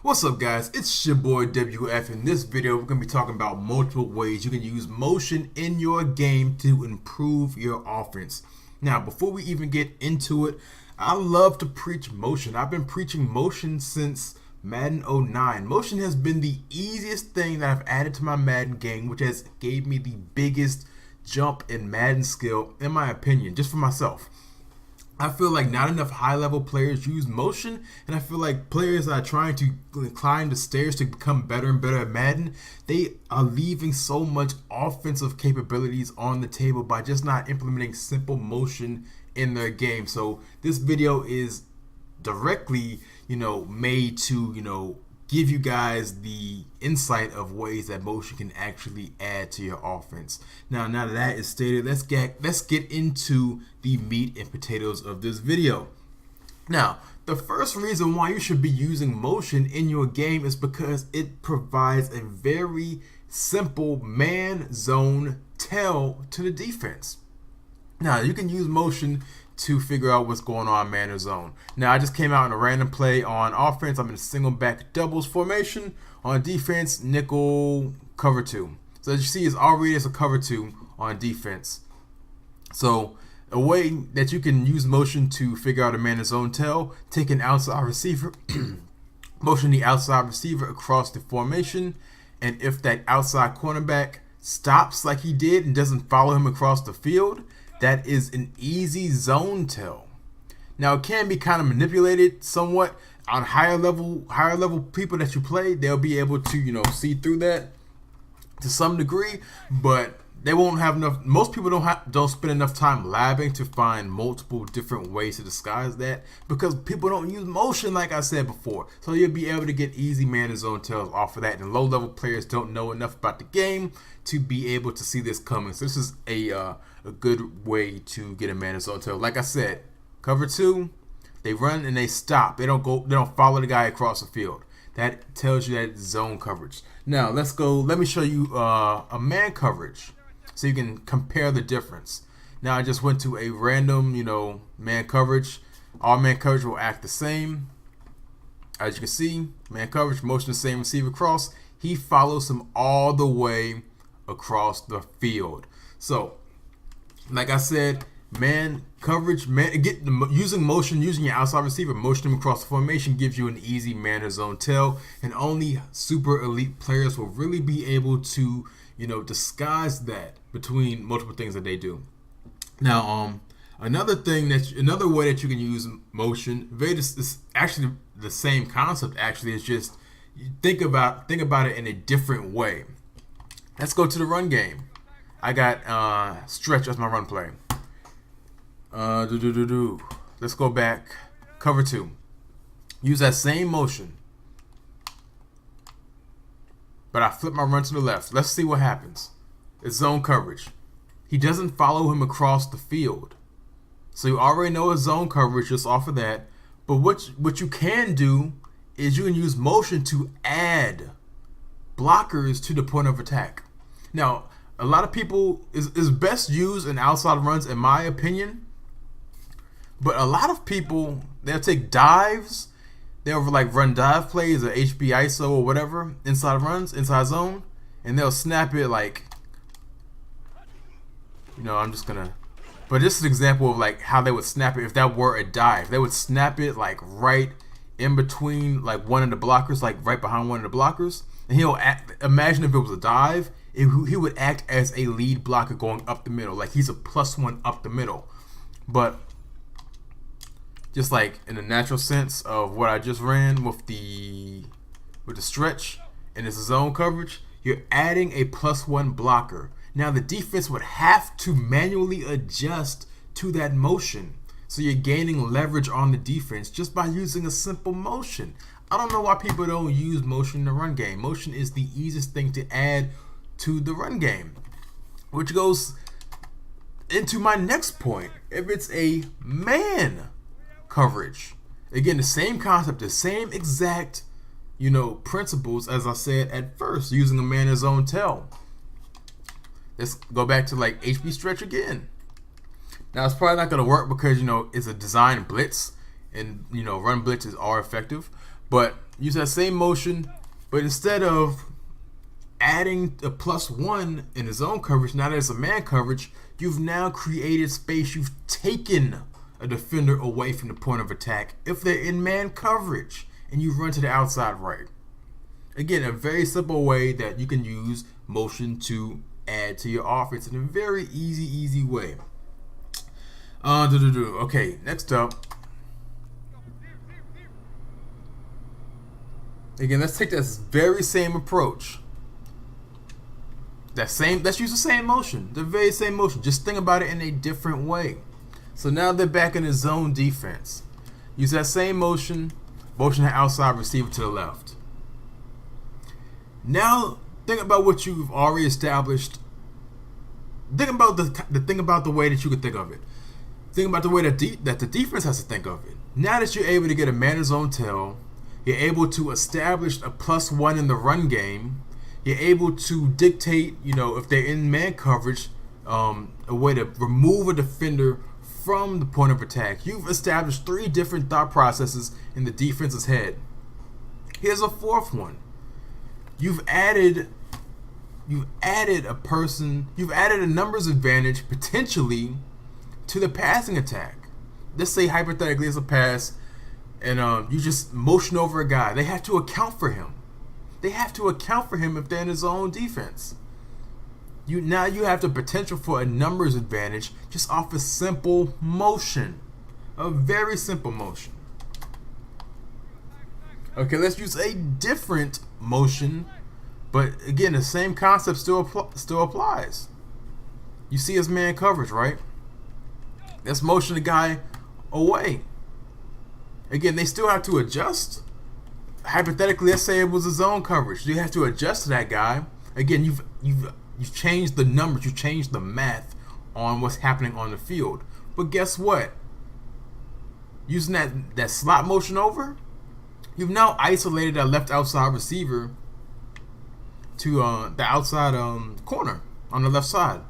What's up, guys? It's your boy WF. In this video, we're going to be talking about multiple ways you can use motion in your game to improve your offense. Now, before we even get into it, I love to preach motion. I've been preaching motion since Madden 09. Motion has been the easiest thing that I've added to my Madden game, which has gave me the biggest jump in Madden skill, in my opinion, just for myself. I feel like not enough high-level players use motion, and I feel like players that are trying to climb the stairs to become better and better at Madden, they are leaving so much offensive capabilities on the table by just not implementing simple motion in their game. So this video is directly, made to, give you guys the insight of ways that motion can actually add to your offense. Now that that is stated, let's get into the meat and potatoes of this video. Now, the first reason why you should be using motion in your game is because it provides a very simple man zone tell to the defense. Now, you can use motion to figure out what's going on man or zone. Now, I just came out in a random play on offense. I'm in a single back doubles formation. On defense, nickel cover 2. So as you see, it's already as a cover 2 on defense. So a way that you can use motion to figure out a man or zone tell, take an outside receiver, motion the outside receiver across the formation, and if that outside cornerback stops like he did and doesn't follow him across the field, that is an easy zone tell. Now, it can be kind of manipulated somewhat on higher level people that you play. They'll be able to, see through that to some degree, but they won't have enough. Most people don't spend enough time labbing to find multiple different ways to disguise that, because people don't use motion, like I said before. So you'll be able to get easy man and zone tells off of that, and low level players don't know enough about the game to be able to see this coming. So this is a good way to get a man and zone tell. Like I said, cover 2, they run and they stop. They don't follow the guy across the field. That tells you that it's zone coverage. Now let's go. Let me show you a man coverage, so you can compare the difference. Now I just went to a random, man coverage. All man coverage will act the same. As you can see, man coverage, motion the same receiver across. He follows him all the way across the field. So, like I said, man coverage, using motion, using your outside receiver, motion him across the formation gives you an easy man or zone tell, and only super elite players will really be able to, disguise that between multiple things that they do. Now, another way that you can use motion, is actually the same concept. Actually, is just think about it in a different way. Let's go to the run game. I got stretch as my run play. Let's go back. Cover 2. Use that same motion, but I flip my run to the left. Let's see what happens. It's zone coverage. He doesn't follow him across the field, so you already know it's zone coverage just off of that. But what you can do is you can use motion to add blockers to the point of attack. Now, a lot of people is best used in outside runs, in my opinion. But a lot of people, they'll take dives, they'll run dive plays or HB ISO or whatever inside runs, inside zone, and they'll snap it but this is an example of how they would snap it if that were a dive. They would snap it right in between one of the blockers, right behind one of the blockers, and imagine if it was a dive, he would act as a lead blocker going up the middle, he's a +1 up the middle. But just in the natural sense of what I just ran with the stretch and it's zone coverage, you're adding a +1 blocker. Now the defense would have to manually adjust to that motion, so you're gaining leverage on the defense just by using a simple motion. I don't know why people don't use motion in the run game. Motion is the easiest thing to add to the run game, which goes into my next point. If it's a man coverage, again, the same concept, the same exact principles as I said at first, using a man or zone tell. Let's go back to HB stretch again. Now it's probably not going to work because it's a design blitz, and run blitzes are effective, But use that same motion, but instead of adding a +1 in his zone coverage, now there's a man coverage, you've now created space. You've taken a defender away from the point of attack if they're in man coverage, and you run to the outside right. Again, a very simple way that you can use motion to add to your offense in a very easy way. Okay, next up. Again, let's take this very same approach. Let's use the same motion, the very same motion. Just think about it in a different way. So now they're back in the zone defense. Use that same motion the outside receiver to the left. Now think about what you've already established. Think about the way that you could think of it. Think about the way that the defense has to think of it. Now that you're able to get a man in zone tail, you're able to establish a +1 in the run game. You're able to dictate, if they're in man coverage, a way to remove a defender from the point of attack. You've established 3 different thought processes in the defense's head. Here's a 4th one. You've added a numbers advantage potentially to the passing attack. Let's say hypothetically it's a pass, and you just motion over a guy. They have to account for him. They have to account for him if they're in his own defense. Now you have the potential for a numbers advantage just off a simple motion. A very simple motion. Okay, let's use a different motion, but again, the same concept still applies. You see his man coverage, right? Let's motion the guy away. Again, they still have to adjust. Hypothetically, let's say it was a zone coverage. You have to adjust to that guy. Again, you've changed the numbers, you've changed the math on what's happening on the field. But guess what? Using that slot motion over, you've now isolated that left outside receiver to the outside corner on the left side.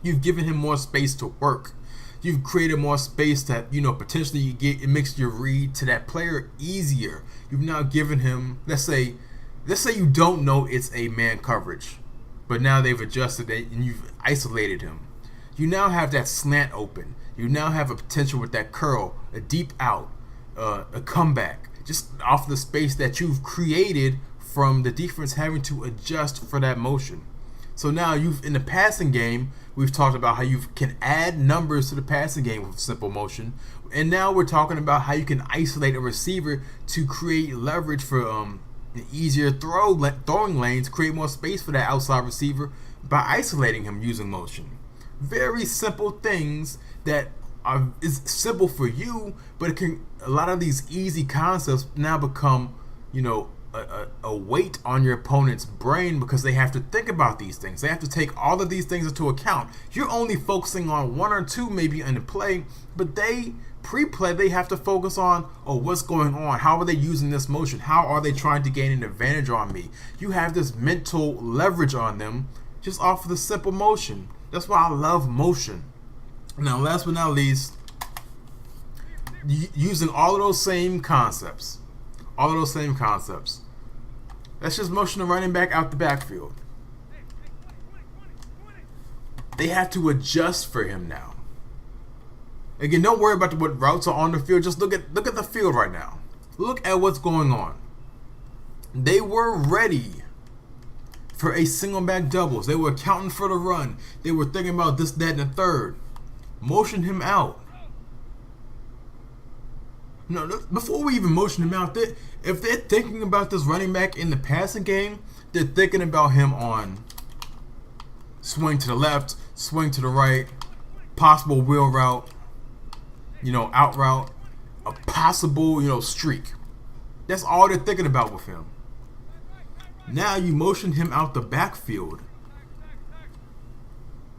You've given him more space to work. You've created more space that potentially it makes your read to that player easier. You've now given him, let's say you don't know it's a man coverage, but now they've adjusted it and you've isolated him. You now have that slant open. You now have a potential with that curl, a deep out, a comeback, just off the space that you've created from the defense having to adjust for that motion. So now in the passing game, we've talked about how you can add numbers to the passing game with simple motion. And now we're talking about how you can isolate a receiver to create leverage for an easier throwing lanes, create more space for that outside receiver by isolating him using motion. Very simple things that is simple for you, but a lot of these easy concepts now become, a weight on your opponent's brain because they have to think about these things. They have to take all of these things into account. You're only focusing on 1 or 2 maybe in the play, but pre-play they have to focus on, what's going on? How are they using this motion? How are they trying to gain an advantage on me? You have this mental leverage on them just off of the simple motion. That's why I love motion. Now, last but not least, using all of those same concepts. Let's just motion the running back out the backfield. They have to adjust for him now. Again, don't worry about what routes are on the field. Just look at the field right now. Look at what's going on. They were ready for a single back doubles. They were accounting for the run. They were thinking about this, that, and the third. Motion him out. No, before we even motion him out, if they're thinking about this running back in the passing game, they're thinking about him on swing to the left, swing to the right, possible wheel route, out route, a possible, streak. That's all they're thinking about with him. Now you motion him out the backfield.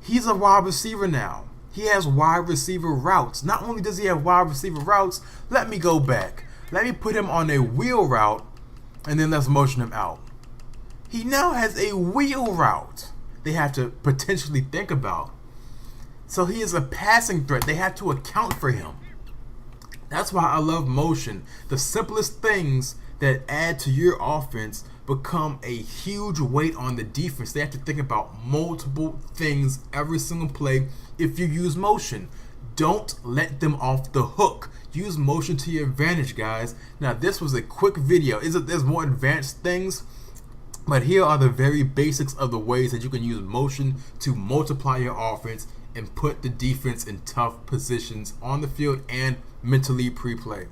He's a wide receiver now. He has wide receiver routes. Not only does he have wide receiver routes, let me go back. Let me put him on a wheel route, and then let's motion him out. He now has a wheel route they have to potentially think about. So he is a passing threat. They have to account for him. That's why I love motion. The simplest things that add to your offense become a huge weight on the defense. They have to think about multiple things every single play if you use motion. Don't let them off the hook. Use motion to your advantage, guys. Now, this was a quick video. There's more advanced things, but here are the very basics of the ways that you can use motion to multiply your offense and put the defense in tough positions on the field and mentally pre-play.